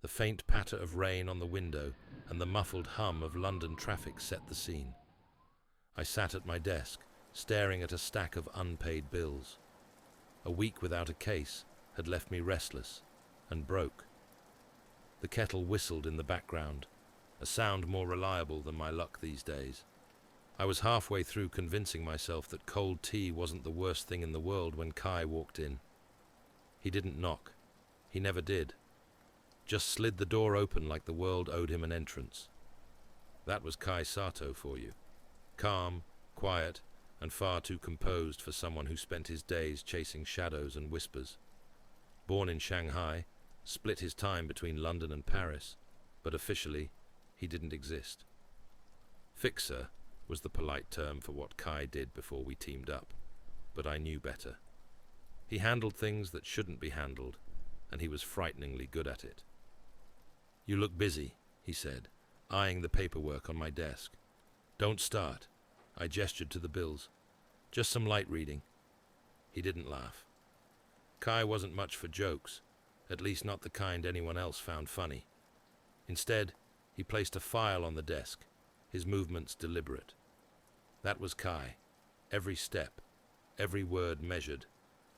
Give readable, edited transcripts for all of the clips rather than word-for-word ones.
The faint patter of rain on the window and the muffled hum of London traffic set the scene. I sat at my desk, staring at a stack of unpaid bills. A week without a case had left me restless and broke. The kettle whistled in the background, a sound more reliable than my luck these days. I was halfway through convincing myself that cold tea wasn't the worst thing in the world when Kai walked in. He didn't knock. He never did. Just slid the door open like the world owed him an entrance. That was Kai Sato for you. Calm, quiet, and far too composed for someone who spent his days chasing shadows and whispers. Born in Shanghai, split his time between London and Paris, but officially, he didn't exist. Fixer was the polite term for what Kai did before we teamed up, but I knew better. He handled things that shouldn't be handled, and he was frighteningly good at it. "You look busy," he said, eyeing the paperwork on my desk. "Don't start." I gestured to the bills. "Just some light reading." He didn't laugh. Kai wasn't much for jokes, at least not the kind anyone else found funny. Instead, he placed a file on the desk, his movements deliberate. That was Kai. Every step, every word measured,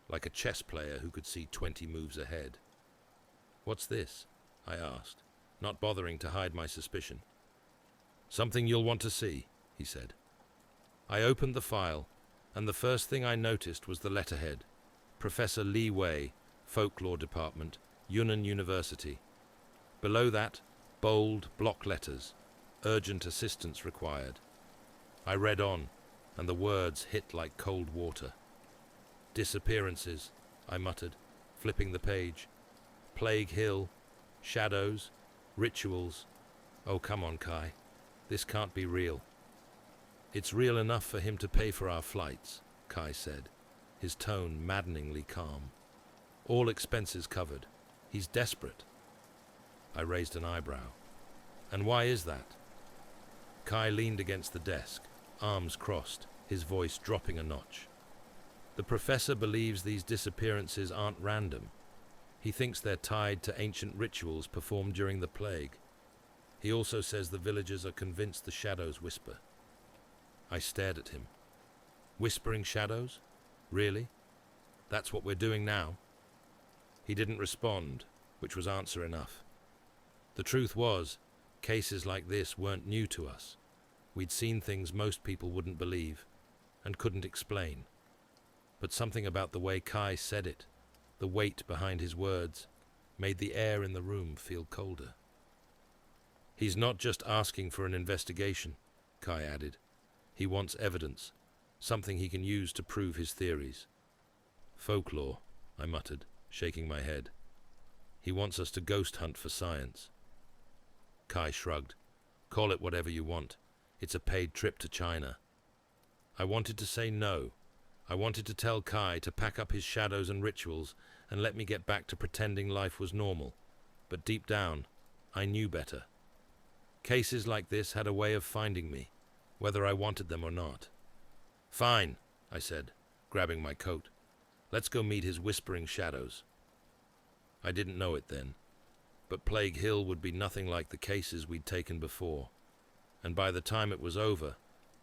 like a chess player who could see 20 moves ahead. "What's this?" I asked, not bothering to hide my suspicion. "Something you'll want to see," he said. I opened the file, and the first thing I noticed was the letterhead, Professor Li Wei, Folklore Department, Yunnan University. Below that, bold block letters, urgent assistance required. I read on, and the words hit like cold water. "Disappearances," I muttered, flipping the page. "Plague Hill, shadows, rituals. Oh, come on, Kai. This can't be real." "It's real enough for him to pay for our flights," Kai said, his tone maddeningly calm. "All expenses covered. He's desperate." I raised an eyebrow. "And why is that?" Kai leaned against the desk, arms crossed, his voice dropping a notch. "The professor believes these disappearances aren't random. He thinks they're tied to ancient rituals performed during the plague. He also says the villagers are convinced the shadows whisper." I stared at him. "Whispering shadows? Really? That's what we're doing now?" He didn't respond, which was answer enough. The truth was, cases like this weren't new to us. We'd seen things most people wouldn't believe, and couldn't explain. But something about the way Kai said it, the weight behind his words, made the air in the room feel colder. "He's not just asking for an investigation," Kai added. "He wants evidence, something he can use to prove his theories." "Folklore," I muttered, shaking my head. "He wants us to ghost hunt for science." Kai shrugged. "Call it whatever you want. It's a paid trip to China." I wanted to say no. I wanted to tell Kai to pack up his shadows and rituals and let me get back to pretending life was normal. But deep down, I knew better. Cases like this had a way of finding me, whether I wanted them or not. "Fine," I said, grabbing my coat. "Let's go meet his whispering shadows." I didn't know it then, but Plague Hill would be nothing like the cases we'd taken before, and by the time it was over,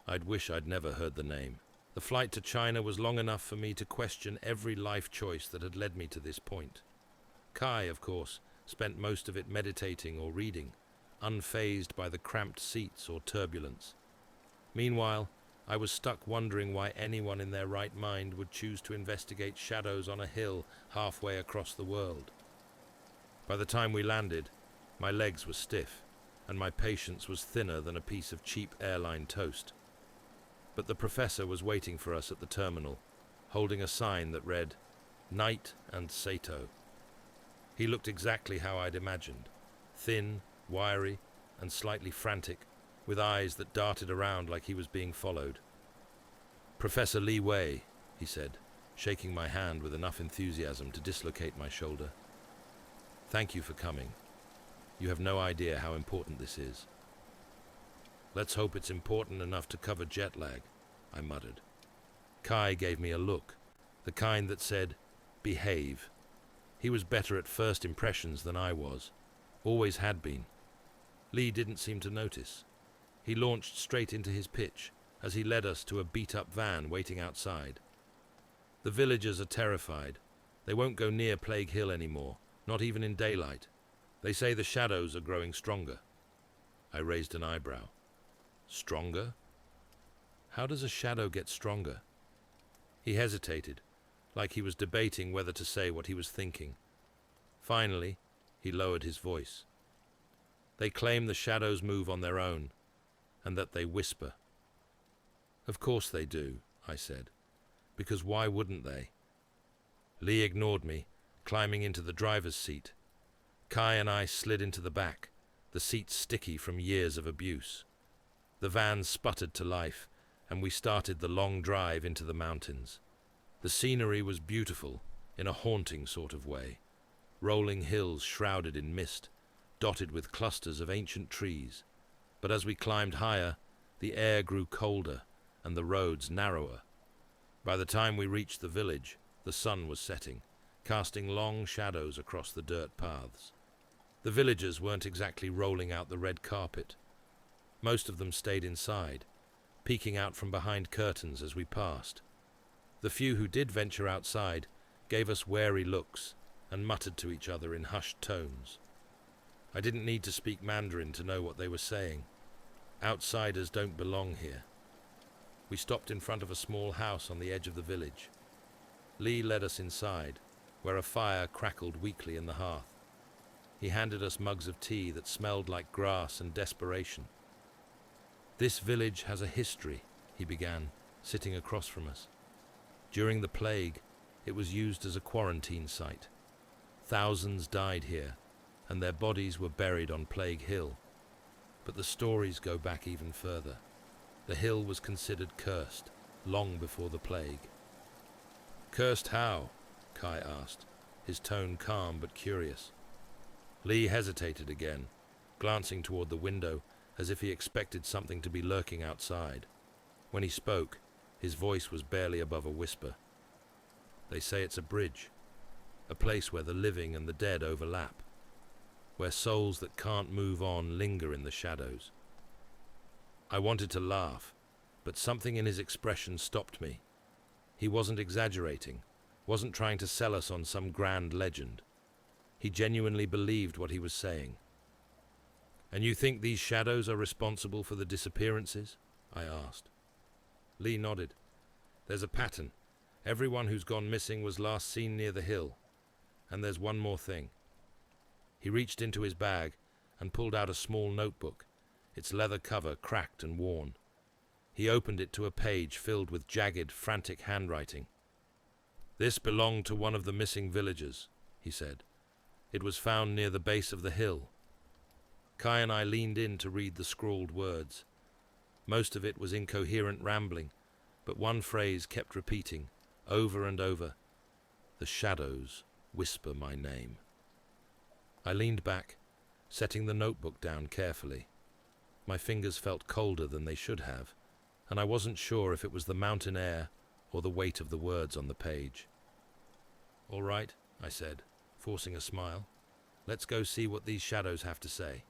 I'd wish I'd never heard the name. The flight to China was long enough for me to question every life choice that had led me to this point. Kai, of course, spent most of it meditating or reading, unfazed by the cramped seats or turbulence. Meanwhile, I was stuck wondering why anyone in their right mind would choose to investigate shadows on a hill halfway across the world. By the time we landed, my legs were stiff, and my patience was thinner than a piece of cheap airline toast. But the professor was waiting for us at the terminal, holding a sign that read, "Knight and Sato." He looked exactly how I'd imagined, thin, wiry, and slightly frantic, with eyes that darted around like he was being followed. "Professor Li Wei," he said, shaking my hand with enough enthusiasm to dislocate my shoulder. "Thank you for coming. You have no idea how important this is." "Let's hope it's important enough to cover jet lag," I muttered. Kai gave me a look, the kind that said, "Behave." He was better at first impressions than I was. Always had been. Lee didn't seem to notice. He launched straight into his pitch as he led us to a beat-up van waiting outside. The villagers are terrified. They won't go near Plague Hill anymore, not even in daylight. They say the shadows are growing stronger. I raised an eyebrow. Stronger? How does a shadow get stronger? He hesitated, like he was debating whether to say what he was thinking. Finally, he lowered his voice. They claim the shadows move on their own, and that they whisper. Of course they do, I said, because why wouldn't they? Lee ignored me, climbing into the driver's seat. Kai and I slid into the back, the seat sticky from years of abuse. The van sputtered to life, and we started the long drive into the mountains. The scenery was beautiful, in a haunting sort of way. Rolling hills shrouded in mist, dotted with clusters of ancient trees. But as we climbed higher, the air grew colder and the roads narrower. By the time we reached the village, the sun was setting, casting long shadows across the dirt paths. The villagers weren't exactly rolling out the red carpet. Most of them stayed inside, peeking out from behind curtains as we passed. The few who did venture outside gave us wary looks and muttered to each other in hushed tones. I didn't need to speak Mandarin to know what they were saying. Outsiders don't belong here. We stopped in front of a small house on the edge of the village. Lee led us inside, where a fire crackled weakly in the hearth. He handed us mugs of tea that smelled like grass and desperation. This village has a history, he began, sitting across from us. During the plague, it was used as a quarantine site. Thousands died here, and their bodies were buried on Plague Hill. But the stories go back even further. The hill was considered cursed, long before the plague. Cursed how? Kai asked, his tone calm but curious. Lee hesitated again, glancing toward the window as if he expected something to be lurking outside. When he spoke, his voice was barely above a whisper. They say it's a bridge, a place where the living and the dead overlap, where souls that can't move on linger in the shadows. I wanted to laugh, but something in his expression stopped me. He wasn't exaggerating, wasn't trying to sell us on some grand legend. He genuinely believed what he was saying. And you think these shadows are responsible for the disappearances? I asked. Lee nodded. There's a pattern. Everyone who's gone missing was last seen near the hill. And there's one more thing. He reached into his bag and pulled out a small notebook, its leather cover cracked and worn. He opened it to a page filled with jagged, frantic handwriting. This belonged to one of the missing villagers, he said. It was found near the base of the hill. Kai and I leaned in to read the scrawled words. Most of it was incoherent rambling, but one phrase kept repeating, over and over. The shadows whisper my name. I leaned back, setting the notebook down carefully. My fingers felt colder than they should have, and I wasn't sure if it was the mountain air or the weight of the words on the page. All right, I said, forcing a smile. Let's go see what these shadows have to say.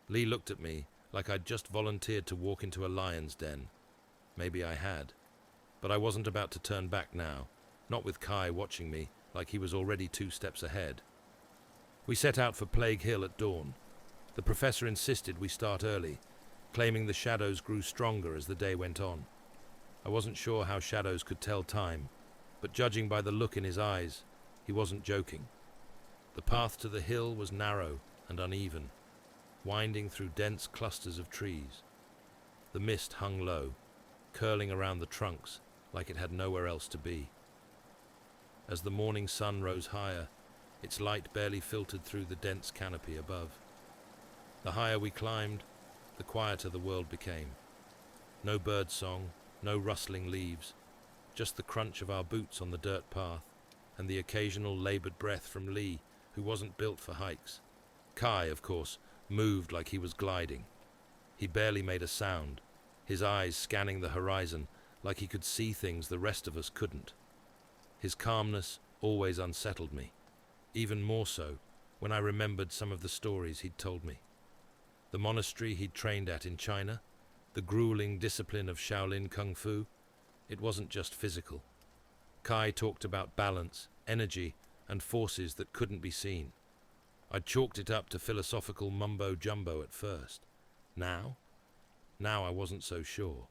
Lee looked at me like I'd just volunteered to walk into a lion's den. Maybe I had, but I wasn't about to turn back now, not with Kai watching me like he was already 2 steps ahead. We set out for Plague Hill at dawn. The professor insisted we start early, claiming the shadows grew stronger as the day went on. I wasn't sure how shadows could tell time, but judging by the look in his eyes, he wasn't joking. The path to the hill was narrow and uneven, winding through dense clusters of trees. The mist hung low, curling around the trunks like it had nowhere else to be. As the morning sun rose higher, its light barely filtered through the dense canopy above. The higher we climbed, the quieter the world became. No bird song, no rustling leaves, just the crunch of our boots on the dirt path and the occasional labored breath from Lee, who wasn't built for hikes. Kai, of course, moved like he was gliding. He barely made a sound, his eyes scanning the horizon like he could see things the rest of us couldn't. His calmness always unsettled me, even more so when I remembered some of the stories he'd told me. The monastery he'd trained at in China, the grueling discipline of Shaolin Kung Fu. It wasn't just physical. Kai talked about balance, energy, and forces that couldn't be seen. I'd chalked it up to philosophical mumbo-jumbo at first. Now I wasn't so sure.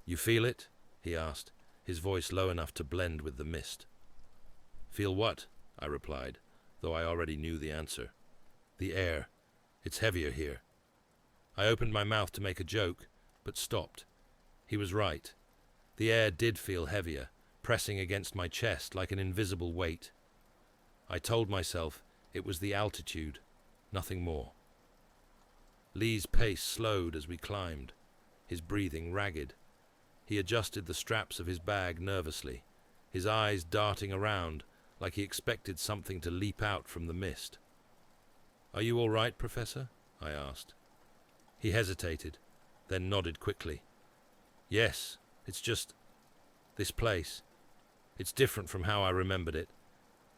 "You feel it?" he asked, his voice low enough to blend with the mist. "Feel what?" I replied, though I already knew the answer. "The air. It's heavier here." I opened my mouth to make a joke, but stopped. He was right. The air did feel heavier, pressing against my chest like an invisible weight. I told myself it was the altitude, nothing more. Lee's pace slowed as we climbed, his breathing ragged. He adjusted the straps of his bag nervously, his eyes darting around like he expected something to leap out from the mist. "Are you all right, Professor?" I asked. He hesitated, then nodded quickly. "Yes, it's just this place. It's different from how I remembered it.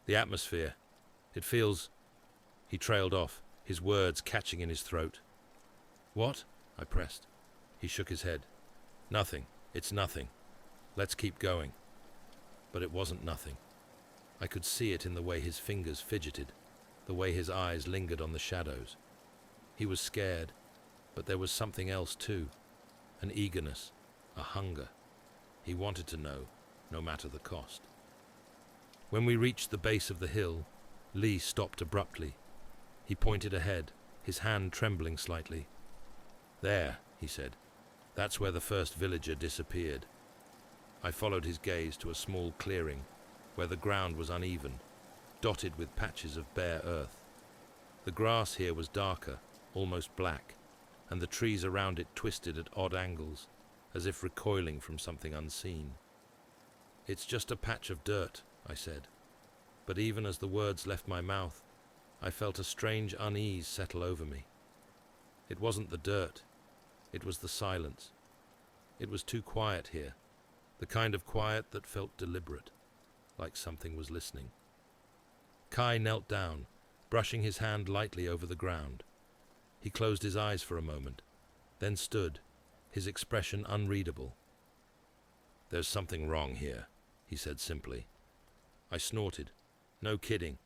The atmosphere. It feels—" He trailed off, his words catching in his throat. "What?" I pressed. He shook his head. "Nothing. It's nothing. Let's keep going." But it wasn't nothing. I could see it in the way his fingers fidgeted, the way his eyes lingered on the shadows. He was scared, but there was something else too, an eagerness, a hunger. He wanted to know, no matter the cost. When we reached the base of the hill, Lee stopped abruptly. He pointed ahead, his hand trembling slightly. "There," he said. "That's where the first villager disappeared." I followed his gaze to a small clearing, where the ground was uneven, dotted with patches of bare earth. The grass here was darker, almost black, and the trees around it twisted at odd angles, as if recoiling from something unseen. "It's just a patch of dirt," I said. But even as the words left my mouth, I felt a strange unease settle over me. It wasn't the dirt. It was the silence. It was too quiet here, the kind of quiet that felt deliberate, like something was listening. Kai knelt down, brushing his hand lightly over the ground. He closed his eyes for a moment, then stood, his expression unreadable. "There's something wrong here," he said simply. I snorted. "No kidding."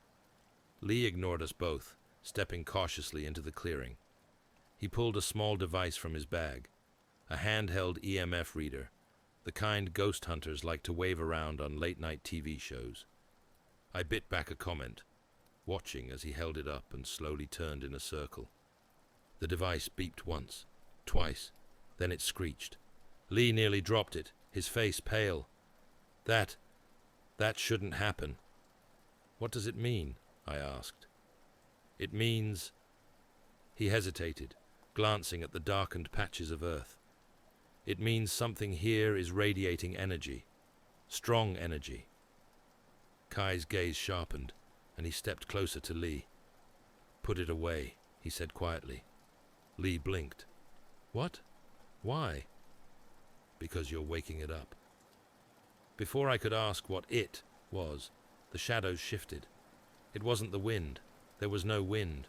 Lee ignored us both, stepping cautiously into the clearing. He pulled a small device from his bag, a handheld EMF reader, the kind ghost hunters like to wave around on late-night TV shows. I bit back a comment, watching as he held it up and slowly turned in a circle. The device beeped once, twice, then it screeched. Lee nearly dropped it, his face pale. That shouldn't happen." "What does it mean?" I asked. "It means—" He hesitated, glancing at the darkened patches of earth. "It means something here is radiating energy, strong energy." Kai's gaze sharpened, and he stepped closer to Lee. "Put it away," he said quietly. Lee blinked. "What? Why?" "Because you're waking it up." Before I could ask what "it" was, the shadows shifted. It wasn't the wind. There was no wind.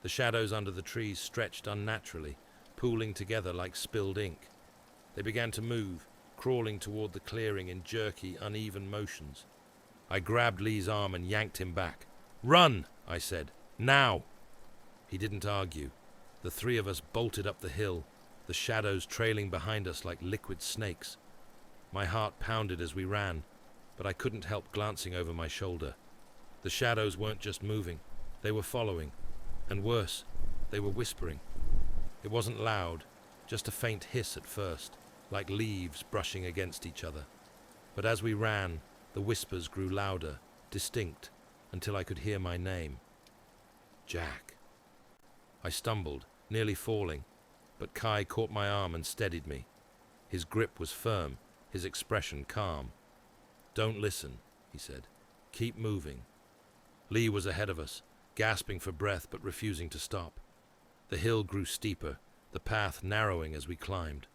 The shadows under the trees stretched unnaturally, pooling together like spilled ink. They began to move, crawling toward the clearing in jerky, uneven motions. I grabbed Lee's arm and yanked him back. "Run!" I said. "Now!" He didn't argue. The three of us bolted up the hill, the shadows trailing behind us like liquid snakes. My heart pounded as we ran, but I couldn't help glancing over my shoulder. The shadows weren't just moving, they were following. And worse, they were whispering. It wasn't loud, just a faint hiss at first, like leaves brushing against each other. But as we ran, the whispers grew louder, distinct, until I could hear my name. "Jack." I stumbled, nearly falling, but Kai caught my arm and steadied me. His grip was firm, his expression calm. "Don't listen," he said. "Keep moving." Lee was ahead of us, gasping for breath but refusing to stop. The hill grew steeper, the path narrowing as we climbed.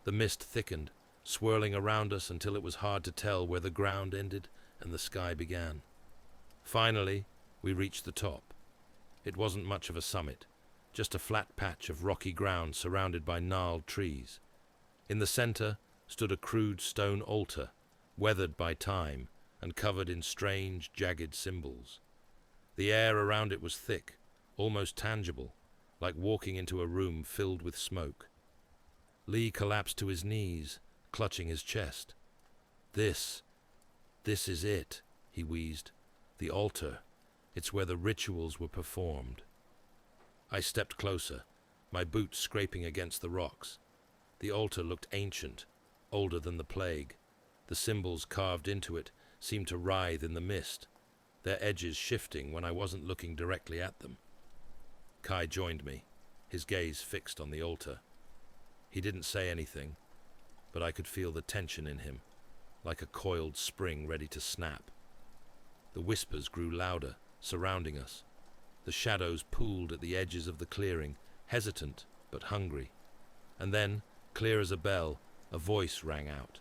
The mist thickened, swirling around us until it was hard to tell where the ground ended and the sky began. Finally, we reached the top, It wasn't much of a summit, just a flat patch of rocky ground surrounded by gnarled trees. In the center stood a crude stone altar, weathered by time and covered in strange, jagged symbols. The air around it was thick, almost tangible, like walking into a room filled with smoke. Lee collapsed to his knees, clutching his chest. This is it, he wheezed. The altar. It's where the rituals were performed. I stepped closer, my boots scraping against the rocks. The altar looked ancient, older than the plague. The symbols carved into it seemed to writhe in the mist, their edges shifting when I wasn't looking directly at them. Kai joined me, his gaze fixed on the altar. He didn't say anything, but I could feel the tension in him, like a coiled spring ready to snap. The whispers grew louder, surrounding us. The shadows pooled at the edges of the clearing, hesitant but hungry. And then, clear as a bell, a voice rang out.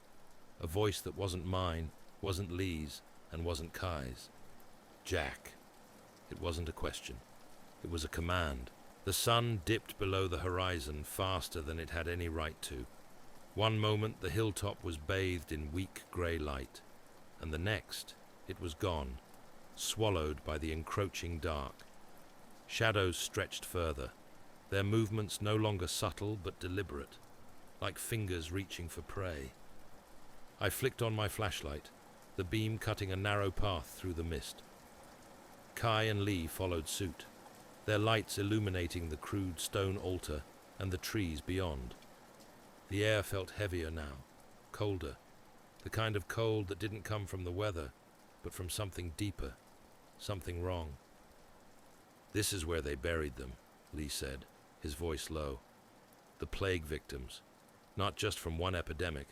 A voice that wasn't mine, wasn't Lee's, and wasn't Kai's. Jack. It wasn't a question. It was a command. The sun dipped below the horizon faster than it had any right to. One moment the hilltop was bathed in weak grey light, and the next it was gone, swallowed by the encroaching dark. Shadows stretched further, their movements no longer subtle but deliberate, like fingers reaching for prey. I flicked on my flashlight, the beam cutting a narrow path through the mist. Kai and Lee followed suit, their lights illuminating the crude stone altar and the trees beyond. The air felt heavier now, colder, the kind of cold that didn't come from the weather, but from something deeper, something wrong. This is where they buried them, Lee said, his voice low. The plague victims, not just from one epidemic,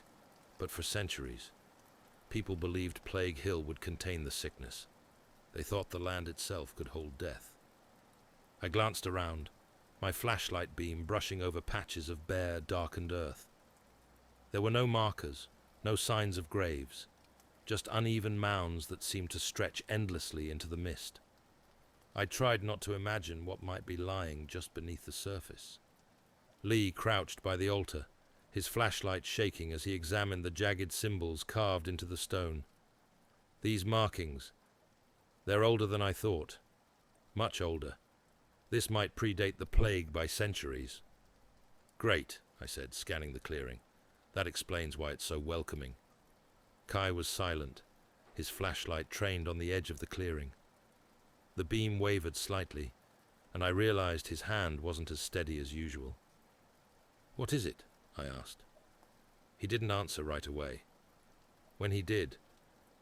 but for centuries. People believed Plague Hill would contain the sickness. They thought the land itself could hold death. I glanced around, my flashlight beam brushing over patches of bare, darkened earth. There were no markers, no signs of graves, just uneven mounds that seemed to stretch endlessly into the mist. I tried not to imagine what might be lying just beneath the surface. Lee crouched by the altar, his flashlight shaking as he examined the jagged symbols carved into the stone. These markings, they're older than I thought. Much older. This might predate the plague by centuries. Great, I said, scanning the clearing. That explains why it's so welcoming. Kai was silent, his flashlight trained on the edge of the clearing. The beam wavered slightly, and I realized his hand wasn't as steady as usual. What is it? I asked. He didn't answer right away. When he did,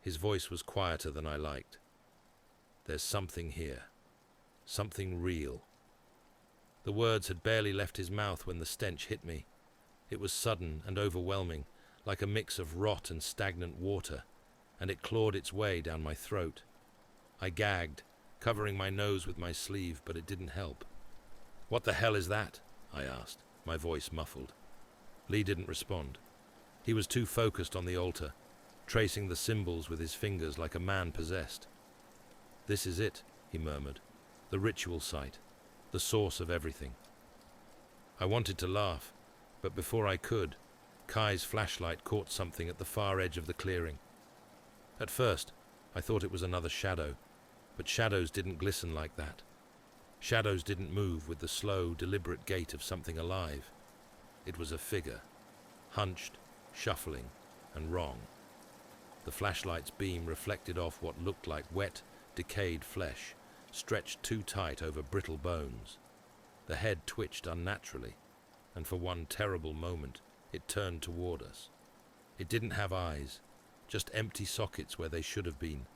his voice was quieter than I liked. There's something here. Something real. The words had barely left his mouth when the stench hit me. It was sudden and overwhelming, like a mix of rot and stagnant water, and it clawed its way down my throat. I gagged, covering my nose with my sleeve, but it didn't help. What the hell is that? I asked, my voice muffled. Lee didn't respond. He was too focused on the altar, tracing the symbols with his fingers like a man possessed. This is it, he murmured. The ritual site, the source of everything. I wanted to laugh, but before I could, Kai's flashlight caught something at the far edge of the clearing. At first, I thought it was another shadow, but shadows didn't glisten like that. Shadows didn't move with the slow, deliberate gait of something alive. It was a figure, hunched, shuffling, and wrong. The flashlight's beam reflected off what looked like wet, decayed flesh, stretched too tight over brittle bones. The head twitched unnaturally, and for one terrible moment it turned toward us. It didn't have eyes, just empty sockets where they should have been,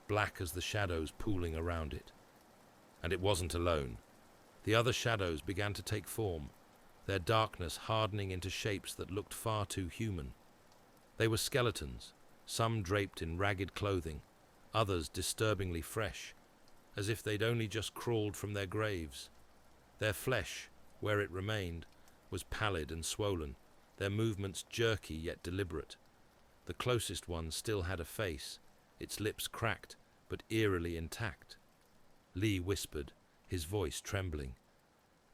black as the shadows pooling around it. And it wasn't alone. The other shadows began to take form, their darkness hardening into shapes that looked far too human. They were skeletons, some draped in ragged clothing, others disturbingly fresh, as if they'd only just crawled from their graves. Their flesh, where it remained, was pallid and swollen, their movements jerky yet deliberate. The closest one still had a face, its lips cracked but eerily intact. Lee whispered, his voice trembling.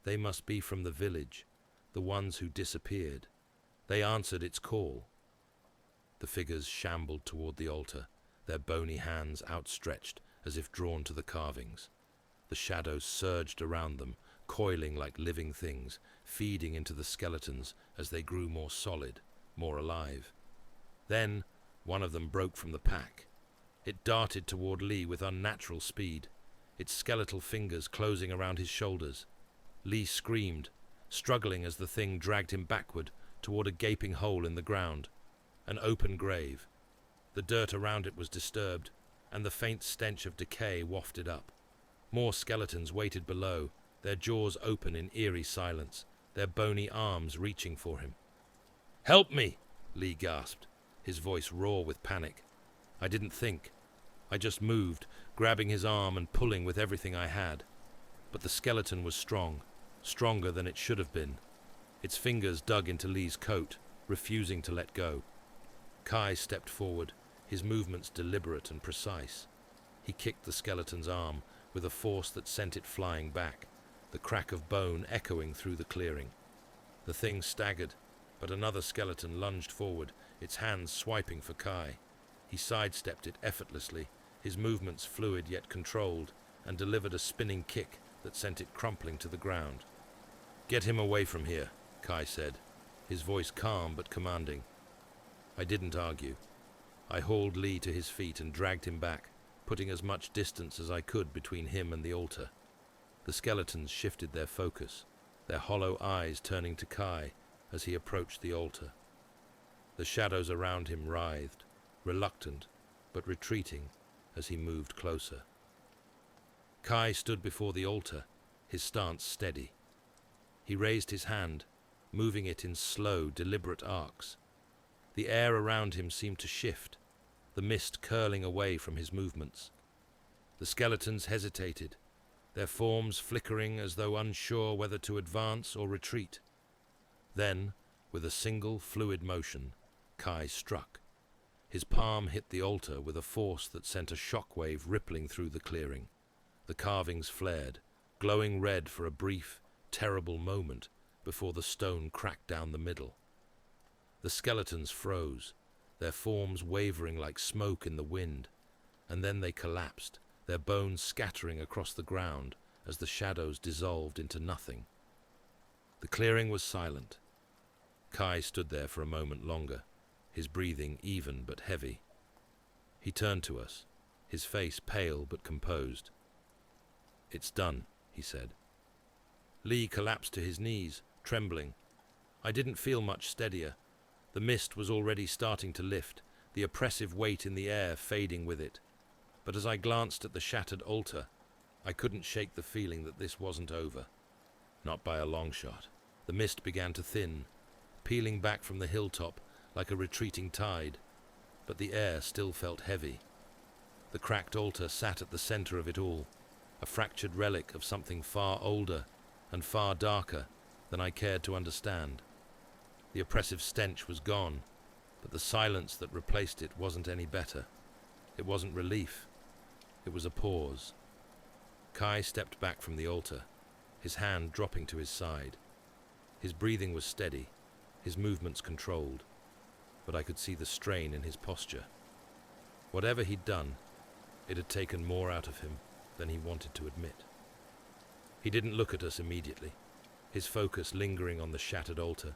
They must be from the village, the ones who disappeared. They answered its call. The figures shambled toward the altar, their bony hands outstretched as if drawn to the carvings. The shadows surged around them, coiling like living things, feeding into the skeletons as they grew more solid, more alive. Then, one of them broke from the pack. It darted toward Lee with unnatural speed, its skeletal fingers closing around his shoulders. Lee screamed, struggling as the thing dragged him backward toward a gaping hole in the ground, an open grave. The dirt around it was disturbed, and the faint stench of decay wafted up. More skeletons waited below, their jaws open in eerie silence, their bony arms reaching for him. "Help me!" Lee gasped, his voice raw with panic. I didn't think. I just moved, grabbing his arm and pulling with everything I had. But the skeleton was strong, stronger than it should have been. Its fingers dug into Lee's coat, refusing to let go. Kai stepped forward, his movements deliberate and precise. He kicked the skeleton's arm with a force that sent it flying back, the crack of bone echoing through the clearing. The thing staggered, but another skeleton lunged forward, its hands swiping for Kai. He sidestepped it effortlessly, his movements fluid yet controlled, and delivered a spinning kick that sent it crumpling to the ground. "Get him away from here," Kai said, his voice calm but commanding. I didn't argue. I hauled Lee to his feet and dragged him back, putting as much distance as I could between him and the altar. The skeletons shifted their focus, their hollow eyes turning to Kai as he approached the altar. The shadows around him writhed, reluctant but retreating as he moved closer. Kai stood before the altar, his stance steady. He raised his hand, moving it in slow, deliberate arcs. The air around him seemed to shift, the mist curling away from his movements. The skeletons hesitated, their forms flickering as though unsure whether to advance or retreat. Then, with a single fluid motion, Kai struck. His palm hit the altar with a force that sent a shockwave rippling through the clearing. The carvings flared, glowing red for a brief, terrible moment before the stone cracked down the middle. The skeletons froze, their forms wavering like smoke in the wind, and then they collapsed, their bones scattering across the ground as the shadows dissolved into nothing. The clearing was silent. Kai stood there for a moment longer, his breathing even but heavy. He turned to us, his face pale but composed. "It's done," he said. Lee collapsed to his knees, trembling. I didn't feel much steadier. The mist was already starting to lift, the oppressive weight in the air fading with it. But as I glanced at the shattered altar, I couldn't shake the feeling that this wasn't over. Not by a long shot. The mist began to thin, peeling back from the hilltop like a retreating tide, but the air still felt heavy. The cracked altar sat at the center of it all, a fractured relic of something far older and far darker than I cared to understand. The oppressive stench was gone, but the silence that replaced it wasn't any better. It wasn't relief. It was a pause. Kai stepped back from the altar, his hand dropping to his side. His breathing was steady, his movements controlled, but I could see the strain in his posture. Whatever he'd done, it had taken more out of him than he wanted to admit. He didn't look at us immediately, his focus lingering on the shattered altar,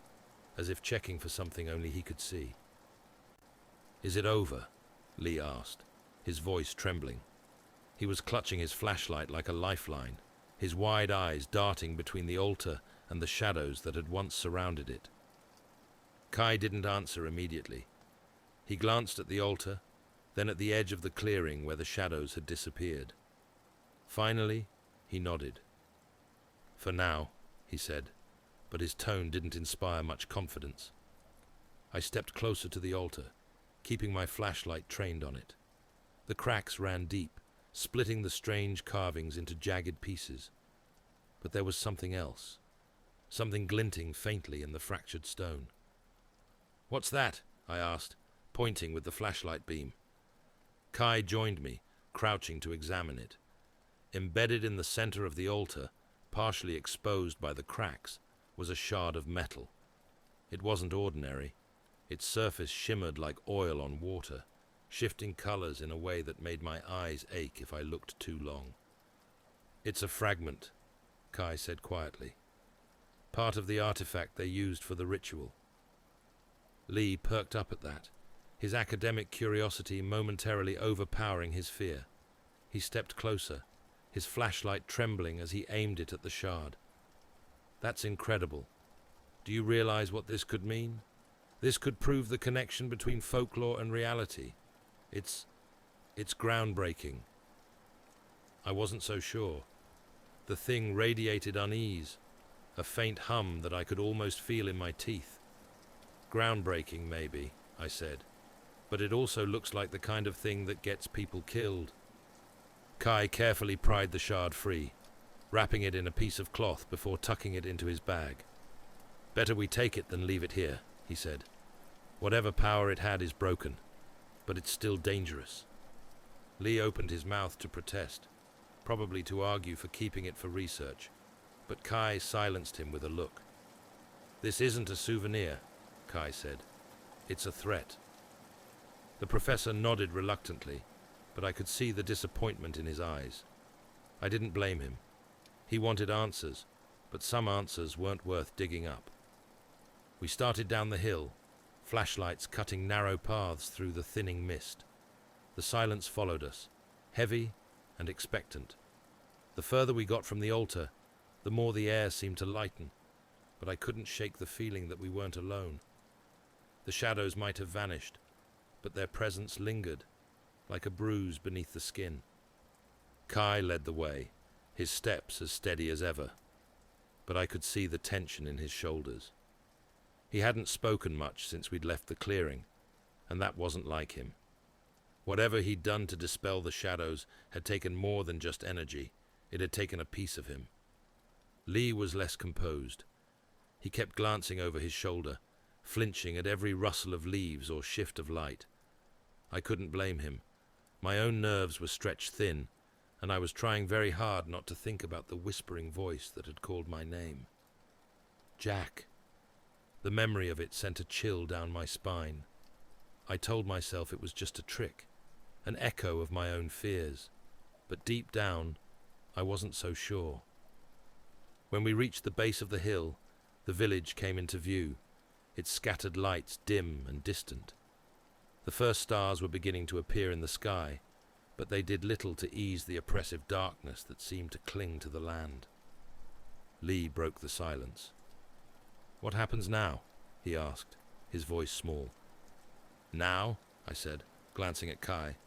as if checking for something only he could see. "Is it over?" Lee asked, his voice trembling. He was clutching his flashlight like a lifeline, his wide eyes darting between the altar and the shadows that had once surrounded it. Kai didn't answer immediately. He glanced at the altar, then at the edge of the clearing where the shadows had disappeared. Finally, he nodded. "For now," he said, but his tone didn't inspire much confidence. I stepped closer to the altar, keeping my flashlight trained on it. The cracks ran deep, splitting the strange carvings into jagged pieces. But there was something else, something glinting faintly in the fractured stone. "What's that?" I asked, pointing with the flashlight beam. Kai joined me, crouching to examine it. Embedded in the center of the altar, partially exposed by the cracks, was a shard of metal. It wasn't ordinary. Its surface shimmered like oil on water, shifting colors in a way that made my eyes ache if I looked too long. "It's a fragment," Kai said quietly. "Part of the artifact they used for the ritual." Lee perked up at that, his academic curiosity momentarily overpowering his fear. He stepped closer, his flashlight trembling as he aimed it at the shard. "That's incredible. Do you realize what this could mean? This could prove the connection between folklore and reality. It's groundbreaking." I wasn't so sure. The thing radiated unease, a faint hum that I could almost feel in my teeth. "Groundbreaking, maybe," I said, "but it also looks like the kind of thing that gets people killed." Kai carefully pried the shard free, wrapping it in a piece of cloth before tucking it into his bag. "Better we take it than leave it here," he said. "Whatever power it had is broken, but it's still dangerous." Lee opened his mouth to protest, probably to argue for keeping it for research, but Kai silenced him with a look. "This isn't a souvenir," Kai said. "It's a threat." The professor nodded reluctantly, but I could see the disappointment in his eyes. I didn't blame him. He wanted answers, but some answers weren't worth digging up. We started down the hill, flashlights cutting narrow paths through the thinning mist. The silence followed us, heavy and expectant. The further we got from the altar, the more the air seemed to lighten, but I couldn't shake the feeling that we weren't alone. The shadows might have vanished, but their presence lingered, like a bruise beneath the skin. Kai led the way, his steps as steady as ever, but I could see the tension in his shoulders. He hadn't spoken much since we'd left the clearing, and that wasn't like him. Whatever he'd done to dispel the shadows had taken more than just energy. It had taken a piece of him. Lee was less composed. He kept glancing over his shoulder, flinching at every rustle of leaves or shift of light. I couldn't blame him. My own nerves were stretched thin, and I was trying very hard not to think about the whispering voice that had called my name. Jack. The memory of it sent a chill down my spine. I told myself it was just a trick, an echo of my own fears, but deep down, I wasn't so sure. When we reached the base of the hill, the village came into view, its scattered lights dim and distant. The first stars were beginning to appear in the sky, but they did little to ease the oppressive darkness that seemed to cling to the land. Lee broke the silence. "What happens now?" he asked, his voice small. "Now," I said, glancing at Kai,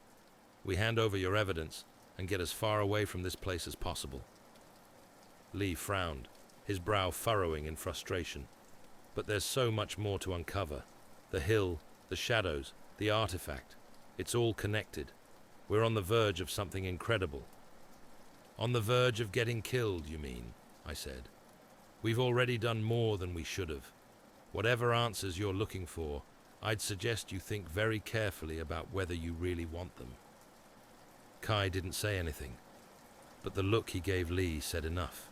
"we hand over your evidence and get as far away from this place as possible." Lee frowned, his brow furrowing in frustration. "But there's so much more to uncover. The hill, the shadows, the artifact. It's all connected. We're on the verge of something incredible." "On the verge of getting killed, you mean?" I said. "We've already done more than we should have. Whatever answers you're looking for, I'd suggest you think very carefully about whether you really want them." Kai didn't say anything, but the look he gave Lee said enough.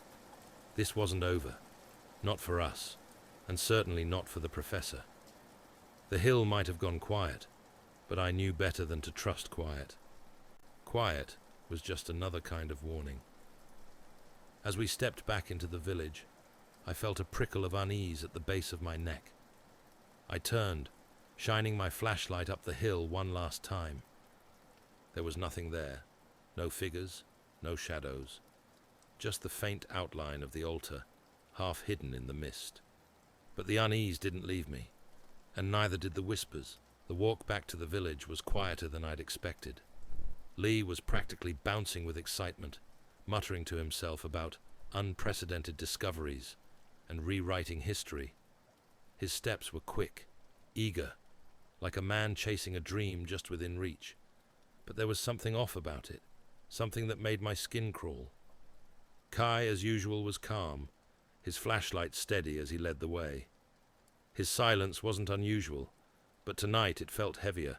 This wasn't over. Not for us, and certainly not for the professor. The hill might have gone quiet, but I knew better than to trust quiet. Quiet was just another kind of warning. As we stepped back into the village, I felt a prickle of unease at the base of my neck. I turned, shining my flashlight up the hill one last time. There was nothing there, no figures, no shadows, just the faint outline of the altar, half hidden in the mist. But the unease didn't leave me, and neither did the whispers. The walk back to the village was quieter than I'd expected. Lee was practically bouncing with excitement, muttering to himself about unprecedented discoveries and rewriting history. His steps were quick, eager, like a man chasing a dream just within reach. But there was something off about it, something that made my skin crawl. Kai, as usual, was calm, his flashlight steady as he led the way. His silence wasn't unusual, but tonight it felt heavier,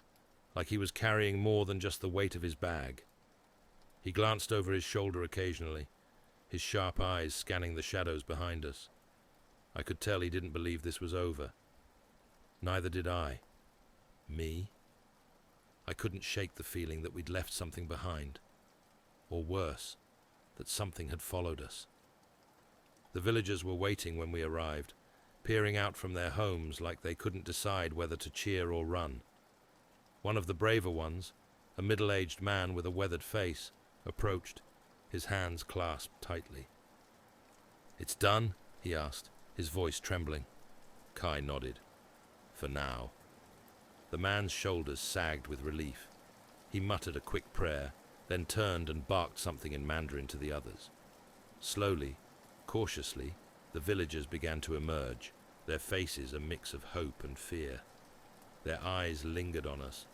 like he was carrying more than just the weight of his bag. He glanced over his shoulder occasionally, his sharp eyes scanning the shadows behind us. I could tell he didn't believe this was over. Neither did I. Me? I couldn't shake the feeling that we'd left something behind. Or worse, that something had followed us. The villagers were waiting when we arrived, peering out from their homes like they couldn't decide whether to cheer or run. One of the braver ones, a middle-aged man with a weathered face, approached, his hands clasped tightly. "It's done?" he asked, his voice trembling. Kai nodded. "For now." The man's shoulders sagged with relief. He muttered a quick prayer, then turned and barked something in Mandarin to the others. Slowly, cautiously, the villagers began to emerge, their faces a mix of hope and fear. Their eyes lingered on us,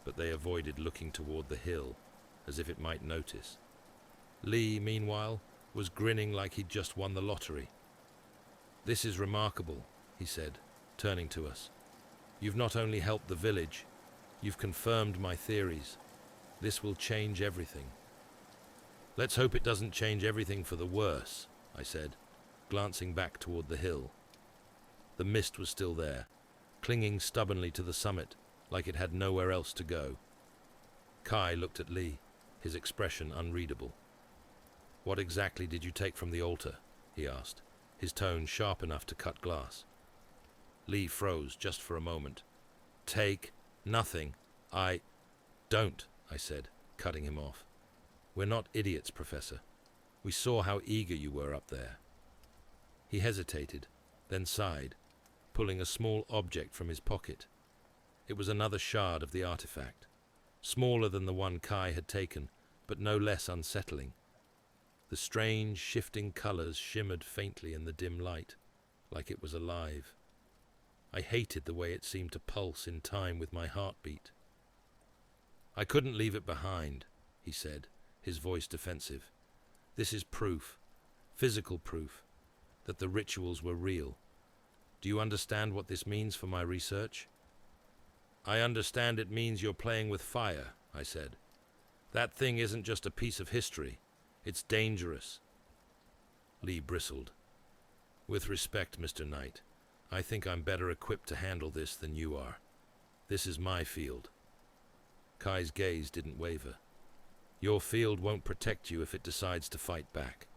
but they avoided looking toward the hill, as if it might notice. Lee, meanwhile, was grinning like he'd just won the lottery. "This is remarkable," he said, turning to us. "You've not only helped the village, you've confirmed my theories. This will change everything." "Let's hope it doesn't change everything for the worse," I said, glancing back toward the hill. The mist was still there, clinging stubbornly to the summit like it had nowhere else to go. Kai looked at Lee, his expression unreadable. "What exactly did you take from the altar?" he asked, his tone sharp enough to cut glass. Lee froze just for a moment. "Take nothing. Don't," I said, cutting him off. "We're not idiots, Professor. We saw how eager you were up there." He hesitated, then sighed, pulling a small object from his pocket. It was another shard of the artifact, smaller than the one Kai had taken, but no less unsettling. The strange, shifting colors shimmered faintly in the dim light, like it was alive. I hated the way it seemed to pulse in time with my heartbeat. "I couldn't leave it behind," he said, his voice defensive. "This is proof, physical proof, that the rituals were real. Do you understand what this means for my research?" "I understand it means you're playing with fire," I said. "That thing isn't just a piece of history. It's dangerous." Lee bristled. "With respect, Mr. Knight, I think I'm better equipped to handle this than you are. This is my field." Kai's gaze didn't waver. "Your field won't protect you if it decides to fight back."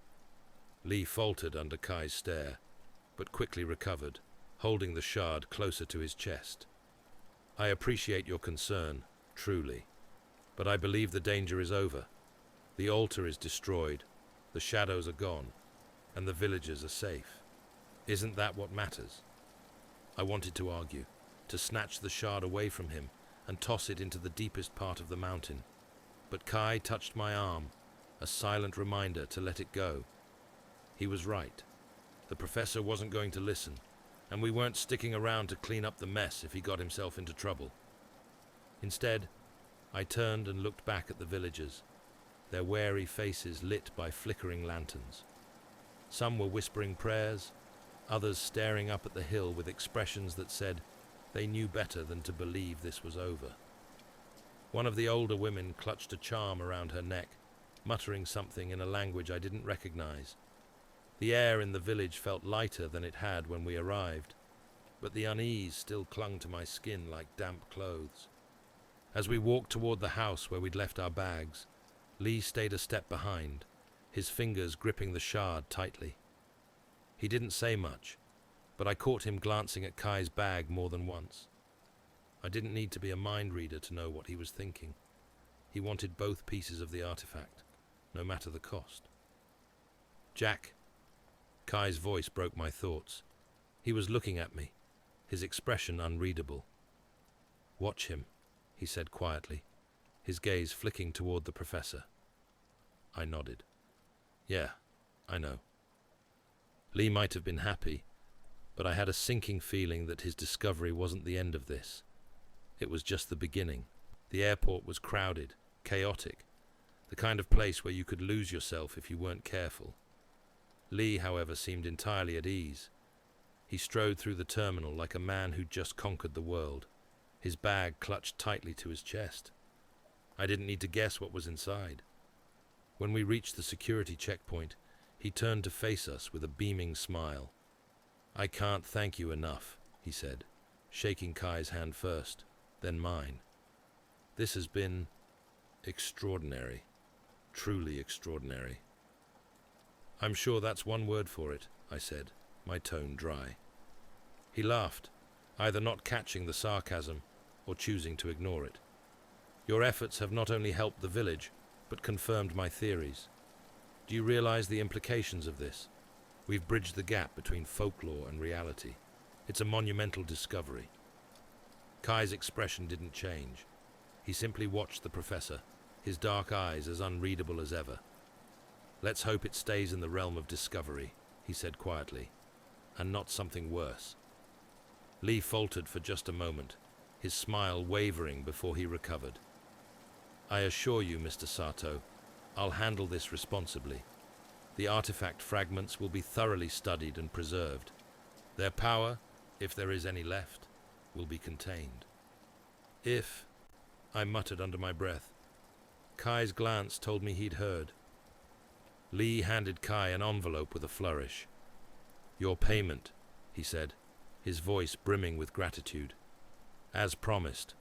Lee faltered under Kai's stare, but quickly recovered, holding the shard closer to his chest. "I appreciate your concern, truly, but I believe the danger is over. The altar is destroyed, the shadows are gone, and the villagers are safe. Isn't that what matters?" I wanted to argue, to snatch the shard away from him and toss it into the deepest part of the mountain, but Kai touched my arm, a silent reminder to let it go. He was right. The professor wasn't going to listen, and we weren't sticking around to clean up the mess if he got himself into trouble. Instead, I turned and looked back at the villagers, their wary faces lit by flickering lanterns. Some were whispering prayers, others staring up at the hill with expressions that said they knew better than to believe this was over. One of the older women clutched a charm around her neck, muttering something in a language I didn't recognize. The air in the village felt lighter than it had when we arrived, but the unease still clung to my skin like damp clothes. As we walked toward the house where we'd left our bags, Lee stayed a step behind, his fingers gripping the shard tightly. He didn't say much, but I caught him glancing at Kai's bag more than once. I didn't need to be a mind reader to know what he was thinking. He wanted both pieces of the artifact, no matter the cost. "Jack." Kai's voice broke my thoughts. He was looking at me, his expression unreadable. "Watch him," he said quietly, his gaze flicking toward the professor. I nodded. "Yeah, I know." Lee might have been happy, but I had a sinking feeling that his discovery wasn't the end of this. It was just the beginning. The airport was crowded, chaotic, the kind of place where you could lose yourself if you weren't careful. Lee, however, seemed entirely at ease. He strode through the terminal like a man who'd just conquered the world, his bag clutched tightly to his chest. I didn't need to guess what was inside. When we reached the security checkpoint, he turned to face us with a beaming smile. "I can't thank you enough," he said, shaking Kai's hand first, then mine. "This has been extraordinary, truly extraordinary." "I'm sure that's one word for it," I said, my tone dry. He laughed, either not catching the sarcasm or choosing to ignore it. "Your efforts have not only helped the village, but confirmed my theories. Do you realize the implications of this? We've bridged the gap between folklore and reality. It's a monumental discovery." Kai's expression didn't change. He simply watched the professor, his dark eyes as unreadable as ever. "Let's hope it stays in the realm of discovery," he said quietly, "and not something worse." Lee faltered for just a moment, his smile wavering before he recovered. "I assure you, Mr. Sato, I'll handle this responsibly. The artifact fragments will be thoroughly studied and preserved. Their power, if there is any left, will be contained." "If," I muttered under my breath. Kai's glance told me he'd heard. Lee handed Kai an envelope with a flourish. "Your payment," he said, his voice brimming with gratitude. "As promised,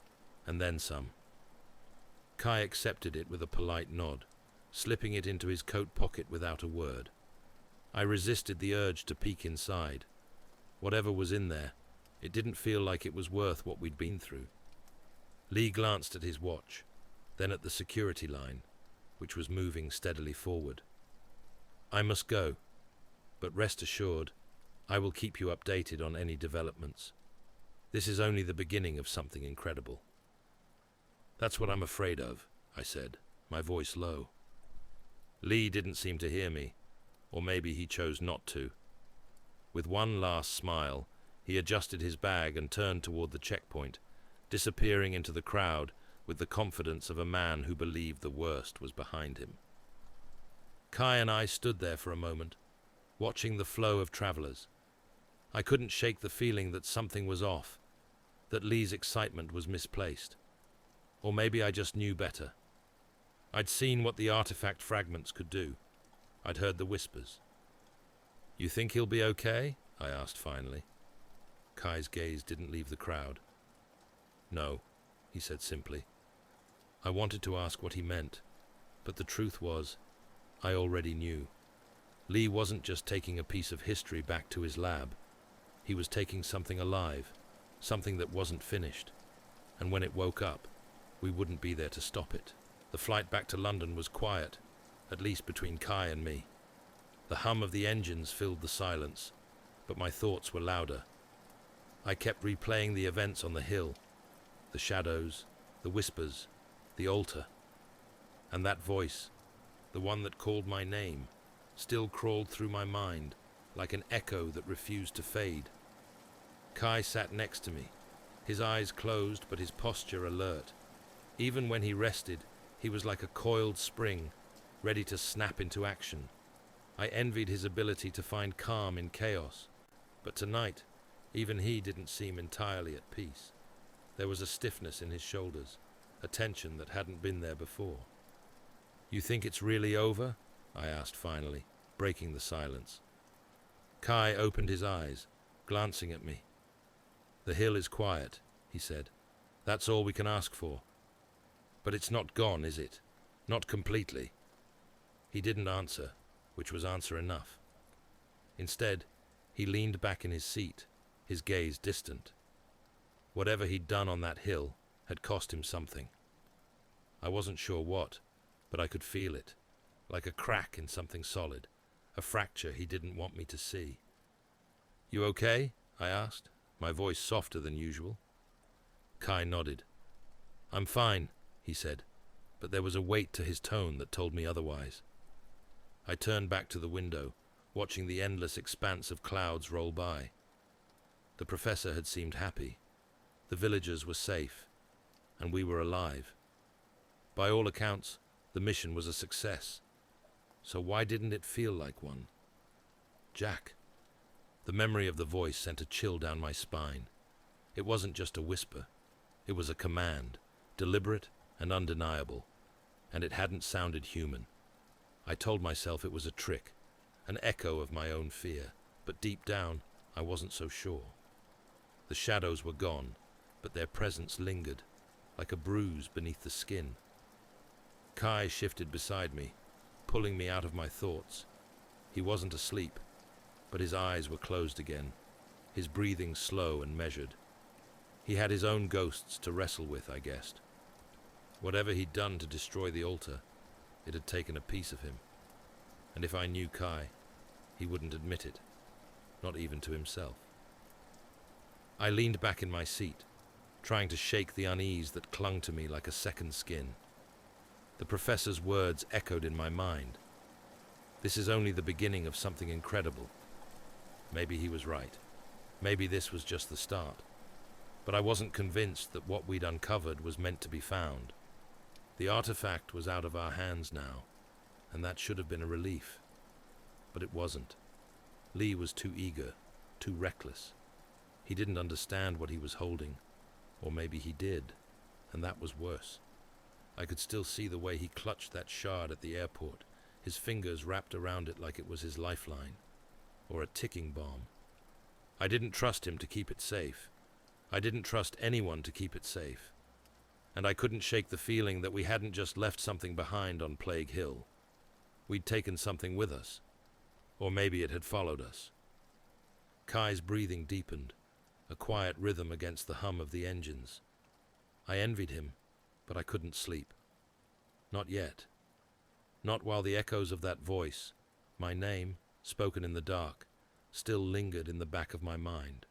and then some." Kai accepted it with a polite nod, slipping it into his coat pocket without a word. I resisted the urge to peek inside. Whatever was in there, it didn't feel like it was worth what we'd been through. Lee glanced at his watch, then at the security line, which was moving steadily forward. "I must go, but rest assured, I will keep you updated on any developments. This is only the beginning of something incredible." "That's what I'm afraid of," I said, my voice low. Lee didn't seem to hear me, or maybe he chose not to. With one last smile, he adjusted his bag and turned toward the checkpoint, disappearing into the crowd with the confidence of a man who believed the worst was behind him. Kai and I stood there for a moment, watching the flow of travelers. I couldn't shake the feeling that something was off, that Lee's excitement was misplaced. Or maybe I just knew better. I'd seen what the artifact fragments could do. I'd heard the whispers. "You think he'll be okay?" I asked finally. Kai's gaze didn't leave the crowd. "No," he said simply. I wanted to ask what he meant, but the truth was, I already knew. Lee wasn't just taking a piece of history back to his lab. He was taking something alive, something that wasn't finished. And when it woke up, we wouldn't be there to stop it. The flight back to London was quiet, at least between Kai and me. The hum of the engines filled the silence, but my thoughts were louder. I kept replaying the events on the hill, the shadows, the whispers, the altar. And that voice, the one that called my name, still crawled through my mind like an echo that refused to fade. Kai sat next to me, his eyes closed but his posture alert. Even when he rested, he was like a coiled spring, ready to snap into action. I envied his ability to find calm in chaos, but tonight, even he didn't seem entirely at peace. There was a stiffness in his shoulders, a tension that hadn't been there before. "You think it's really over?" I asked finally, breaking the silence. Kai opened his eyes, glancing at me. "The hill is quiet," he said. "That's all we can ask for. But it's not gone, is it? Not completely." He didn't answer, which was answer enough. Instead, he leaned back in his seat, his gaze distant. Whatever he'd done on that hill had cost him something. I wasn't sure what, but I could feel it, like a crack in something solid, a fracture he didn't want me to see. "You okay?" I asked, my voice softer than usual. Kai nodded. "I'm fine," he said, but there was a weight to his tone that told me otherwise. I turned back to the window, watching the endless expanse of clouds roll by. The professor had seemed happy. The villagers were safe, and we were alive. By all accounts, the mission was a success. So why didn't it feel like one? "Jack." The memory of the voice sent a chill down my spine. It wasn't just a whisper. It was a command, deliberate and undeniable, and it hadn't sounded human. I told myself it was a trick, an echo of my own fear, but deep down, I wasn't so sure. The shadows were gone, but their presence lingered, like a bruise beneath the skin. Kai shifted beside me, pulling me out of my thoughts. He wasn't asleep, but his eyes were closed again, his breathing slow and measured. He had his own ghosts to wrestle with, I guessed. Whatever he'd done to destroy the altar, it had taken a piece of him. And if I knew Kai, he wouldn't admit it, not even to himself. I leaned back in my seat, trying to shake the unease that clung to me like a second skin. The professor's words echoed in my mind. This is only the beginning of something incredible. Maybe he was right. Maybe this was just the start. But I wasn't convinced that what we'd uncovered was meant to be found. The artifact was out of our hands now, and that should have been a relief. But it wasn't. Lee was too eager, too reckless. He didn't understand what he was holding, or maybe he did, and that was worse. I could still see the way he clutched that shard at the airport, his fingers wrapped around it like it was his lifeline, or a ticking bomb. I didn't trust him to keep it safe. I didn't trust anyone to keep it safe. And I couldn't shake the feeling that we hadn't just left something behind on Plague Hill. We'd taken something with us, or maybe it had followed us. Kai's breathing deepened, a quiet rhythm against the hum of the engines. I envied him, but I couldn't sleep. Not yet. Not while the echoes of that voice, my name, spoken in the dark, still lingered in the back of my mind.